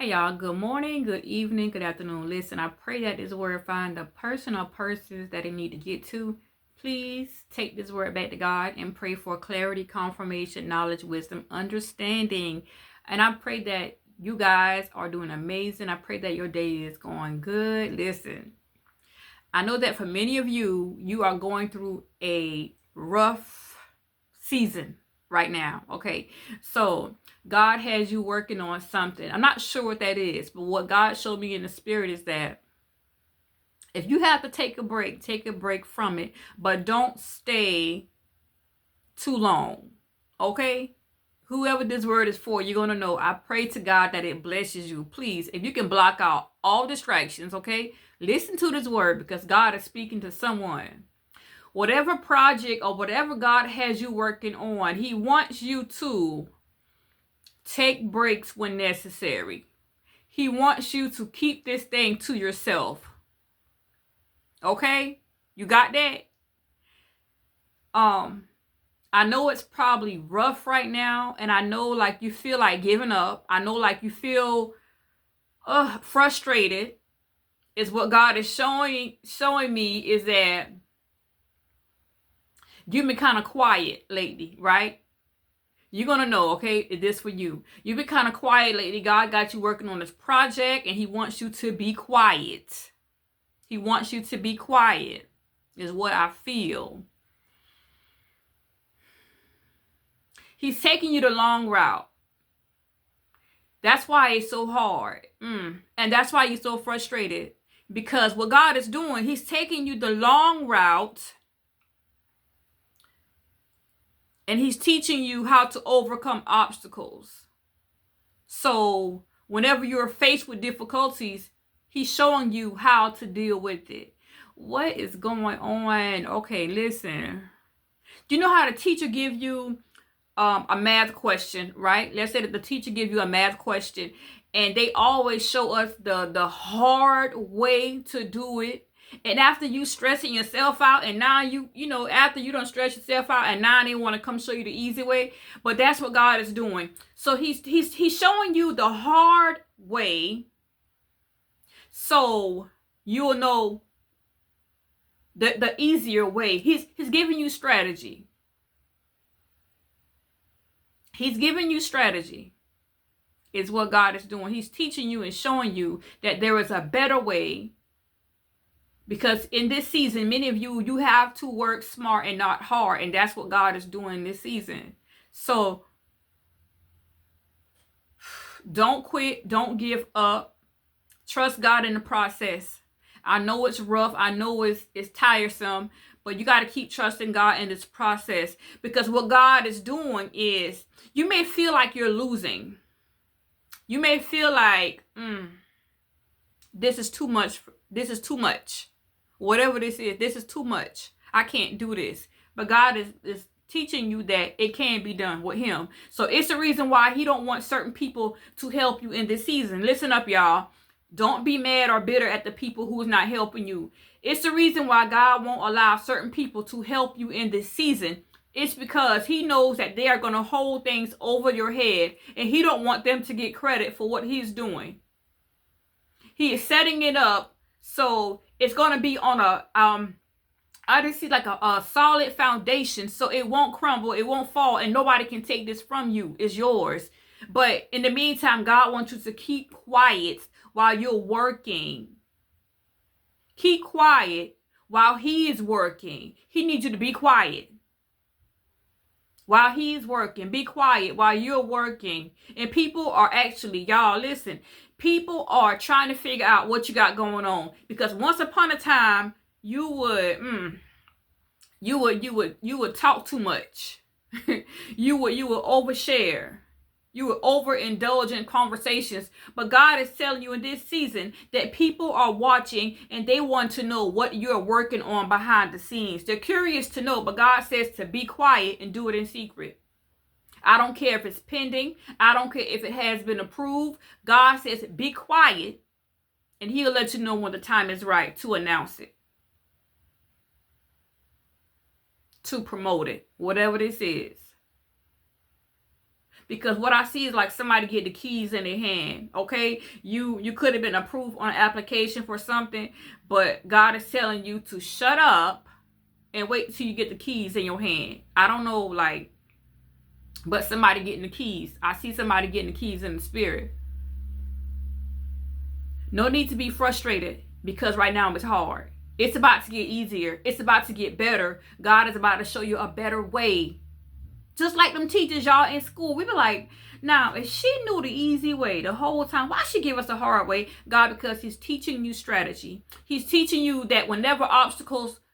Hey y'all, good morning, good evening, good afternoon. Listen, I pray that this word find the person or persons that it need to get to. Please take this word back to God and pray for clarity, confirmation, knowledge, wisdom, understanding. And I pray that you guys are doing amazing. I pray that your day is going good. Listen, I know that for many of you, you are going through a rough season right now. Okay, so God has you working on something. I'm not sure what that is, but what God showed me in the spirit is that if you have to take a break from it, but don't stay too long. Okay, whoever this word is for, you're going to know. I pray to God that it blesses you. Please, if you can block out all distractions, okay, listen to this word because God is speaking to someone. Whatever project or whatever God has you working on, He wants you to take breaks when necessary. He wants you to keep this thing to yourself. Okay? You got that? I know it's probably rough right now, and I know like you feel like giving up. I know like you feel frustrated. Is what God is showing me is that you've been kind of quiet lately, right? You're going to know, okay, is this for you? You've been kind of quiet lately. God got you working on this project, and He wants you to be quiet. He wants you to be quiet, is what I feel. He's taking you the long route. That's why it's so hard. And that's why you're so frustrated. Because what God is doing, He's taking you the long route. And He's teaching you how to overcome obstacles. So whenever you're faced with difficulties, He's showing you how to deal with it. What is going on? Okay, listen. Do you know how the teacher give you a math question, right? Let's say that the teacher give you a math question, and they always show us the hard way to do it. And after you stressing yourself out, and now after you don't stress yourself out, and now they want to come show you the easy way. But that's what God is doing. So he's showing you the hard way, so you'll know the easier way. He's giving you strategy. He's giving you strategy. Is what God is doing. He's teaching you and showing you that there is a better way. Because in this season, many of you have to work smart and not hard. And that's what God is doing this season. So don't quit. Don't give up. Trust God in the process. I know it's rough. I know it's tiresome. But you got to keep trusting God in this process. Because what God is doing is, you may feel like you're losing. You may feel like, this is too much. This is too much. Whatever this is too much. I can't do this. But God is teaching you that it can be done with Him. So it's the reason why He don't want certain people to help you in this season. Listen up, y'all. Don't be mad or bitter at the people who's not helping you. It's the reason why God won't allow certain people to help you in this season. It's because He knows that they are going to hold things over your head, and He don't want them to get credit for what He's doing. He is setting it up so it's going to be on I just see like a solid foundation, so it won't crumble, it won't fall, and nobody can take this from you. It's yours. But in the meantime, God wants you to keep quiet while you're working. Keep quiet while He is working. He needs you to be quiet. While He's working, be quiet while you're working. And people are actually, y'all, listen, people are trying to figure out what you got going on. Because once upon a time, you would talk too much. you would overshare. You would overindulge in conversations. But God is telling you in this season that people are watching and they want to know what you're working on behind the scenes. They're curious to know, but God says to be quiet and do it in secret. I don't care if it's pending. I don't care if it has been approved. God says be quiet, and He'll let you know when the time is right to announce it, to promote it, whatever this is. Because what I see is like somebody get the keys in their hand, okay? You could have been approved on an application for something, but God is telling you to shut up and wait till you get the keys in your hand. I don't know, like, but somebody getting the keys. I see somebody getting the keys in the spirit. No need to be frustrated because right now it's hard. It's about to get easier. It's about to get better. God is about to show you a better way. Just like them teachers, y'all, in school. We be like, now, if she knew the easy way the whole time, why she give us the hard way? God, because he's teaching you strategy. He's teaching you that whenever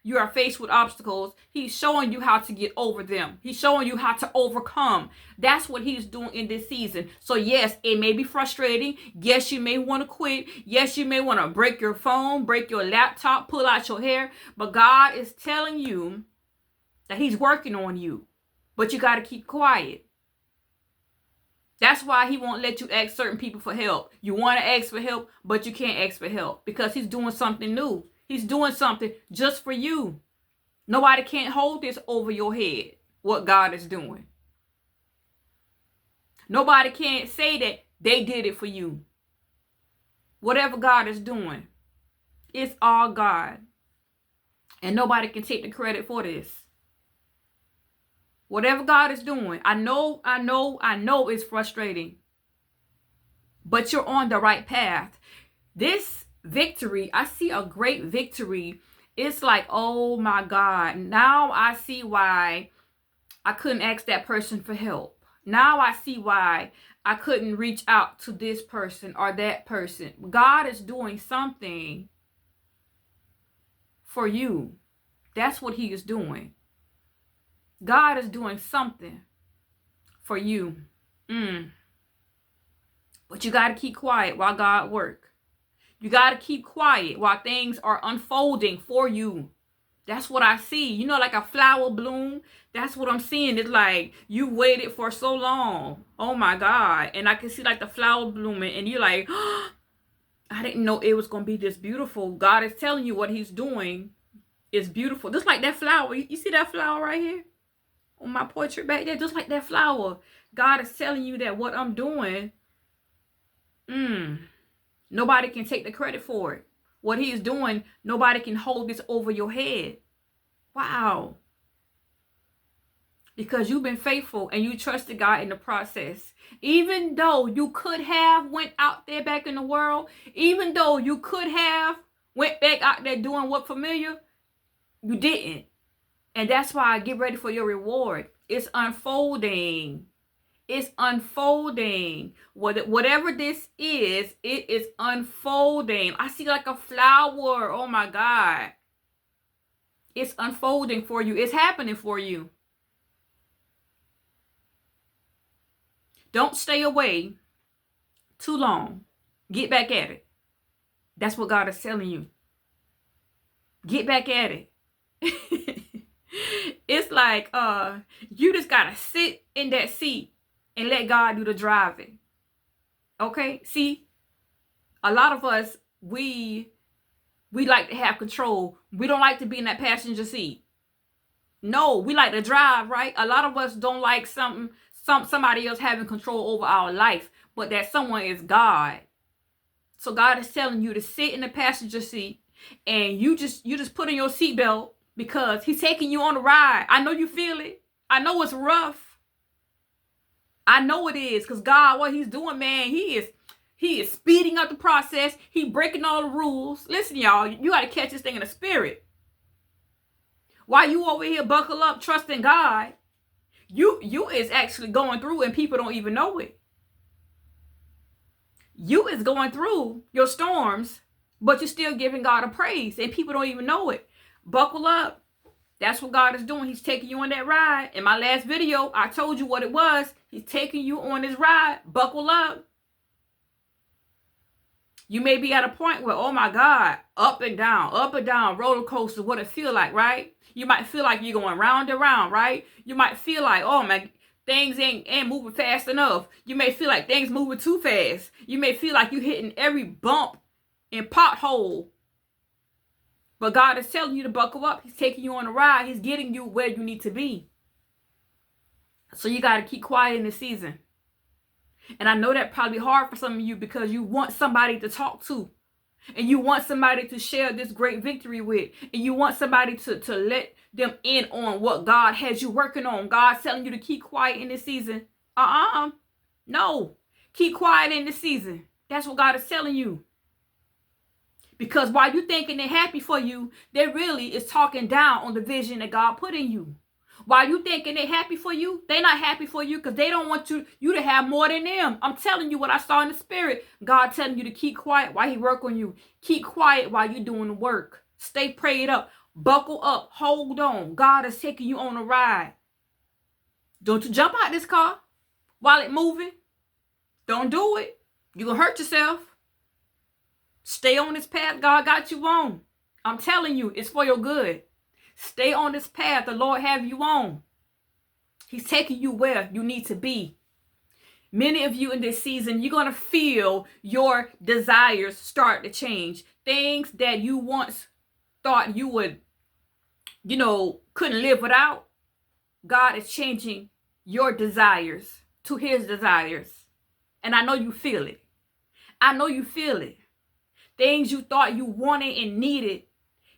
you are faced with obstacles, he's showing you how to get over them. He's showing you how to overcome. That's what he's doing in this season. So yes, it may be frustrating. Yes, you may want to quit. Yes, you may want to break your phone, break your laptop, pull out your hair. But God is telling you that he's working on you. But you got to keep quiet. That's why he won't let you ask certain people for help. You want to ask for help, but you can't ask for help because he's doing something new. He's doing something just for you. Nobody can't hold this over your head, what God is doing. Nobody can't say that they did it for you. Whatever God is doing, it's all God. And nobody can take the credit for this. Whatever God is doing, I know it's frustrating. But you're on the right path. This victory, I see a great victory. It's like, oh my God. Now I see why I couldn't ask that person for help. Now I see why I couldn't reach out to this person or that person. God is doing something for you. That's what he is doing. God is doing something for you. But you got to keep quiet while God works. You got to keep quiet while things are unfolding for you. That's what I see. You know, like a flower bloom. That's what I'm seeing. It's like you waited for so long. Oh my God. And I can see like the flower blooming and you're like, oh, I didn't know it was going to be this beautiful. God is telling you what he's doing is beautiful. Just like that flower. You see that flower right here? On my portrait back there, just like that flower. God is telling you that what I'm doing, nobody can take the credit for it. What he is doing, nobody can hold this over your head. Wow. Because you've been faithful and you trusted God in the process. Even though you could have went out there back in the world, even though you could have went back out there doing what familiar, you didn't. And that's why I get ready for your reward. It's unfolding. It's unfolding. Whatever this is, it is unfolding. I see like a flower. Oh my God. It's unfolding for you. It's happening for you. Don't stay away too long. Get back at it. That's what God is telling you. Get back at it. It's like you just gotta sit in that seat and let God do the driving. Okay? See, a lot of us, we like to have control. We don't like to be in that passenger seat. No, we like to drive, right? A lot of us don't like somebody else having control over our life, but that someone is God. So God is telling you to sit in the passenger seat and you just put in your seatbelt because he's taking you on a ride. I know you feel it. I know it's rough. I know it is because God, what he's doing, man, he is speeding up the process. He breaking all the rules. Listen, y'all, you got to catch this thing in the spirit. While you over here buckle up, trusting God, you is actually going through and people don't even know it. You is going through your storms, but you're still giving God a praise and people don't even know it. Buckle up. That's what God is doing. He's taking you on that ride. In my last video, I told you what it was. He's taking you on this ride. Buckle up. You may be at a point where, oh my God, up and down, roller coaster, what it feel like, right? You might feel like you're going round and round, right? You might feel like, oh man, things ain't moving fast enough. You may feel like things moving too fast. You may feel like you're hitting every bump and pothole. But God is telling you to buckle up. He's taking you on a ride. He's getting you where you need to be. So you got to keep quiet in this season. And I know that probably hard for some of you because you want somebody to talk to. And you want somebody to share this great victory with. And you want somebody to let them in on what God has you working on. God's telling you to keep quiet in this season. No. Keep quiet in this season. That's what God is telling you. Because while you thinking they're happy for you, they really is talking down on the vision that God put in you. While you thinking they're happy for you, they're not happy for you because they don't want you to have more than them. I'm telling you what I saw in the spirit. God telling you to keep quiet while he work on you. Keep quiet while you're doing the work. Stay prayed up. Buckle up. Hold on. God is taking you on a ride. Don't you jump out this car while it's moving. Don't do it. You're going to hurt yourself. Stay on this path God got you on. I'm telling you, it's for your good. Stay on this path the Lord have you on. He's taking you where you need to be. Many of you in this season, you're going to feel your desires start to change. Things that you once thought you would, couldn't live without. God is changing your desires to his desires. And I know you feel it. I know you feel it. Things you thought you wanted and needed,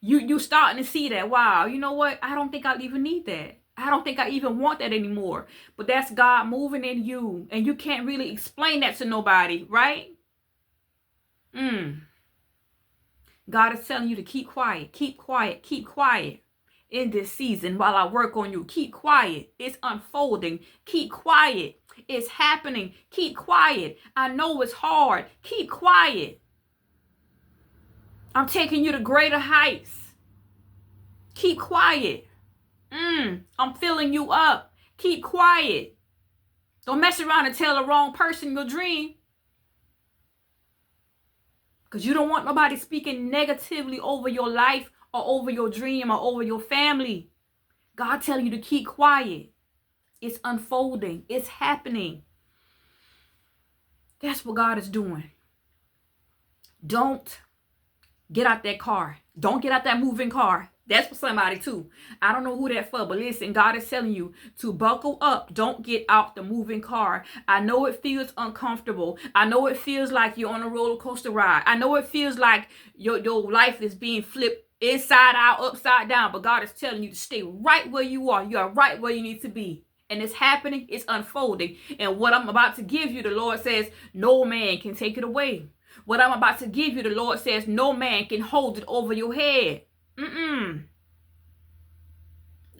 you starting to see that. Wow, you know what? I don't think I even need that. I don't think I even want that anymore. But that's God moving in you. And you can't really explain that to nobody, right? God is telling you to keep quiet, keep quiet, keep quiet in this season while I work on you. Keep quiet. It's unfolding. Keep quiet. It's happening. Keep quiet. I know it's hard. Keep quiet. I'm taking you to greater heights. Keep quiet. I'm filling you up. Keep quiet. Don't mess around and tell the wrong person your dream. Because you don't want nobody speaking negatively over your life or over your dream or over your family. God telling you to keep quiet. It's unfolding. It's happening. That's what God is doing. Don't get out that car. Don't get out that moving car. That's for somebody too. I don't know who that's for, but listen, God is telling you to buckle up. Don't get out the moving car. I know it feels uncomfortable. I know it feels like you're on a roller coaster ride. I know it feels like your life is being flipped inside out, upside down, but God is telling you to stay right where you are. You are right where you need to be. And it's happening. It's unfolding. And what I'm about to give you, the Lord says, no man can take it away. What I'm about to give you, the Lord says, no man can hold it over your head.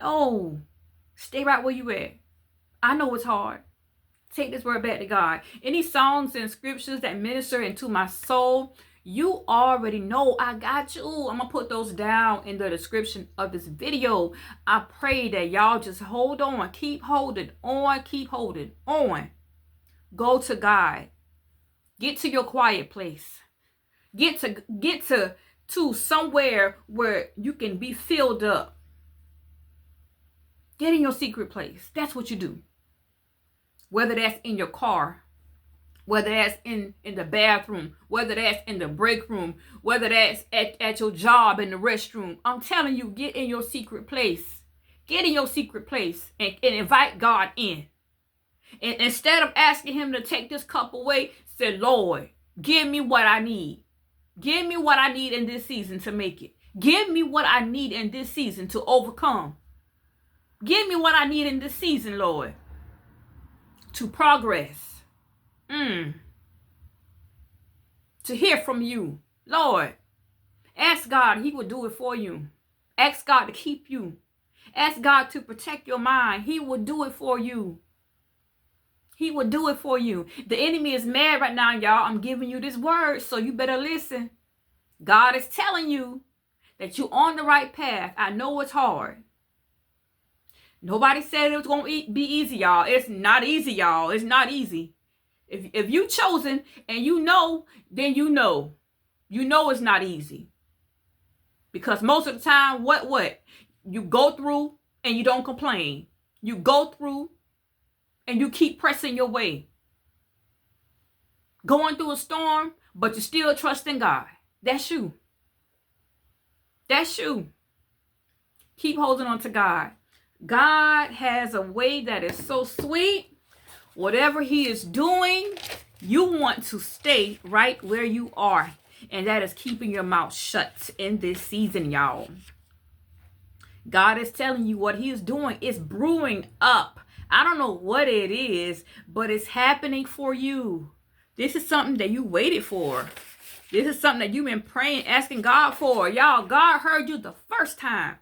No. Stay right where you at. I know it's hard. Take this word back to God. Any songs and scriptures that minister into my soul, you already know I got you. I'm going to put those down in the description of this video. I pray that y'all just hold on. Keep holding on. Keep holding on. Go to God. Get to your quiet place. Get to somewhere where you can be filled up. Get in your secret place. That's what you do. Whether that's in your car, whether that's in the bathroom, whether that's in the break room, whether that's at your job in the restroom. I'm telling you, get in your secret place. Get in your secret place and invite God in. And instead of asking him to take this cup away, say, Lord, give me what I need. Give me what I need in this season to make it. Give me what I need in this season to overcome. Give me what I need in this season, Lord, to progress. To hear from you. Lord, ask God, he will do it for you. Ask God to keep you. Ask God to protect your mind. He will do it for you. He will do it for you. The enemy is mad right now, y'all. I'm giving you this word, so you better listen. God is telling you that you're on the right path. I know it's hard. Nobody said it was going to be easy, y'all. It's not easy, y'all. It's not easy. If you chosen and you know, then you know. You know it's not easy. Because most of the time, what? You go through and you don't complain. You go through and you keep pressing your way. Going through a storm, but you still trust in God. That's you. That's you. Keep holding on to God. God has a way that is so sweet. Whatever he is doing, you want to stay right where you are. And that is keeping your mouth shut in this season, y'all. God is telling you what he is doing is brewing up. I don't know what it is, but it's happening for you. This is something that you waited for. This is something that you've been praying, asking God for. Y'all, God heard you the first time.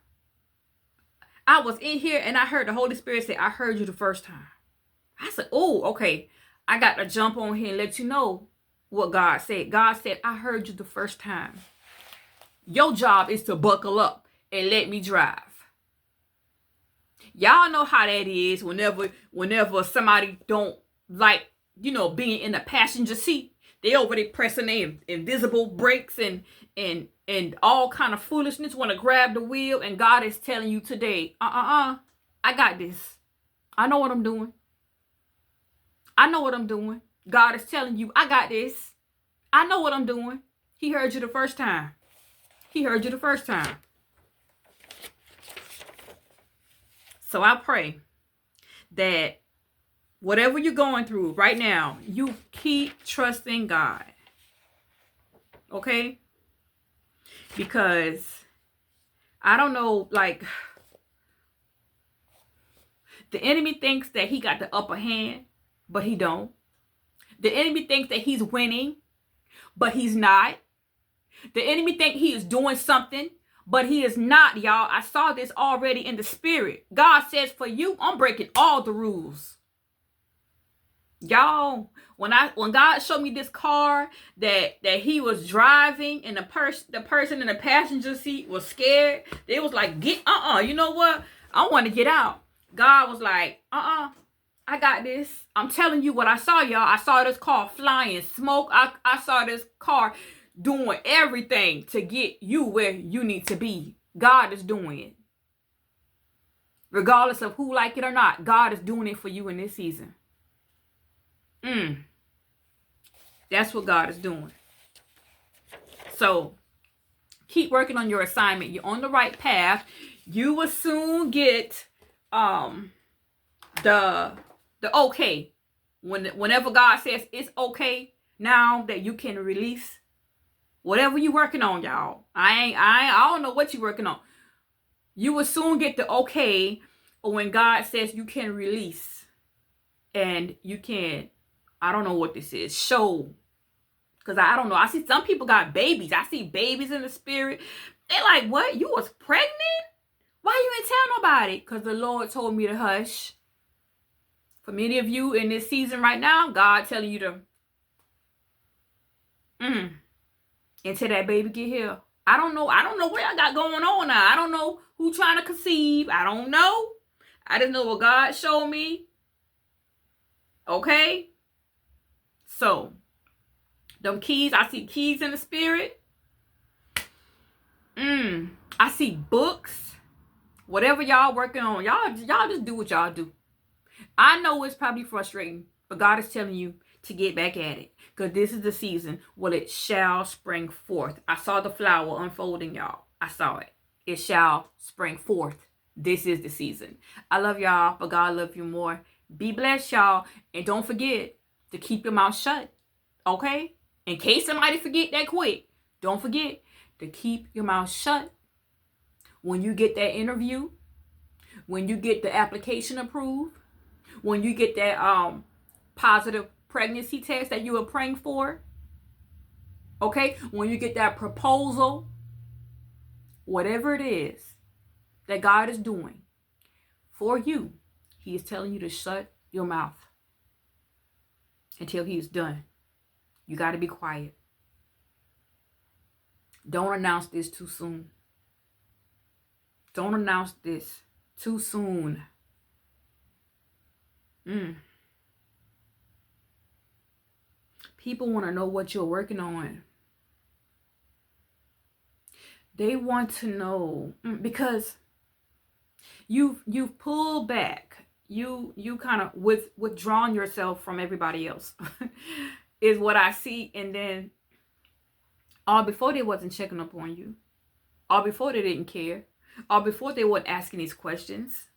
I was in here and I heard the Holy Spirit say, I heard you the first time. I said, oh, okay. I got to jump on here and let you know what God said. God said, I heard you the first time. Your job is to buckle up and let me drive. Y'all know how that is whenever somebody don't like, being in the passenger seat. They over there pressing their invisible brakes and all kind of foolishness, want to grab the wheel. And God is telling you today, I got this. I know what I'm doing. I know what I'm doing. God is telling you, I got this. I know what I'm doing. He heard you the first time. He heard you the first time. So I pray that whatever you're going through right now, you keep trusting God. Okay? Because I don't know, like, the enemy thinks that he got the upper hand, but he don't. The enemy thinks that he's winning, but he's not. The enemy thinks he is doing something, but he is not, y'all. I saw this already in the spirit. God says, for you, I'm breaking all the rules. Y'all, when God showed me this car that he was driving and the person in the passenger seat was scared, they was like, you know what? I want to get out. God was like, I got this. I'm telling you what I saw, y'all. I saw this car flying smoke. I saw this car doing everything to get you where you need to be. God is doing it. Regardless of who like it or not, God is doing it for you in this season. That's what God is doing. So keep working on your assignment. You're on the right path. You will soon get the okay. Whenever God says it's okay now that you can release whatever you're working on, y'all. I don't know what you're working on. You will soon get the okay when God says you can release. And you can, I don't know what this is, show. Because I don't know. I see some people got babies. I see babies in the spirit. They're like, what? You was pregnant? Why you ain't tell nobody? Because the Lord told me to hush. For many of you in this season right now, God telling you to until that baby get here. I don't know what I got going on now. I don't know who trying to conceive. I don't know. I just know what God showed me. Okay? So, them keys, I see keys in the spirit. I see books. Whatever y'all working on, y'all just do what y'all do. I know it's probably frustrating, but God is telling you to get back at it. Because this is the season where it shall spring forth. I saw the flower unfolding, y'all. I saw it. It shall spring forth. This is the season. I love y'all, but God love you more. Be blessed, y'all. And don't forget to keep your mouth shut. Okay? In case somebody forget that quick, don't forget to keep your mouth shut. When you get that interview, when you get the application approved, when you get that positive pregnancy test that you were praying for, okay? When you get that proposal, whatever it is that God is doing for you, he is telling you to shut your mouth until he is done. You got to be quiet. Don't announce this too soon. Don't announce this too soon. People want to know what you're working on. They want to know because you've pulled back. You kind of withdrawn yourself from everybody else is what I see. And then all before they wasn't checking up on you, all before they didn't care, all before they weren't asking these questions.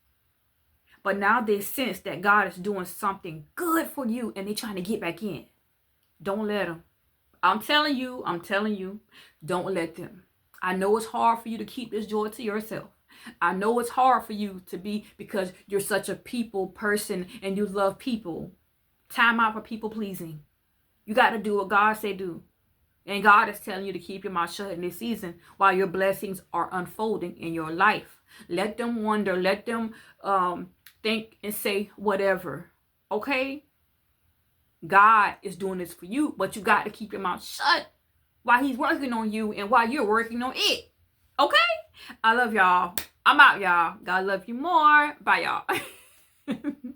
But now they sense that God is doing something good for you and they're trying to get back in. Don't let them. I'm telling you, don't let them. I know it's hard for you to keep this joy to yourself. I know it's hard for you to be, because you're such a people person and you love people. Time out for people pleasing. You got to do what God say do. And God is telling you to keep your mouth shut in this season while your blessings are unfolding in your life. Let them wonder. Let them think and say whatever. Okay? God is doing this for you, but you got to keep your mouth shut while he's working on you and while you're working on it. Okay? I love y'all. I'm out, y'all. God love you more. Bye, y'all.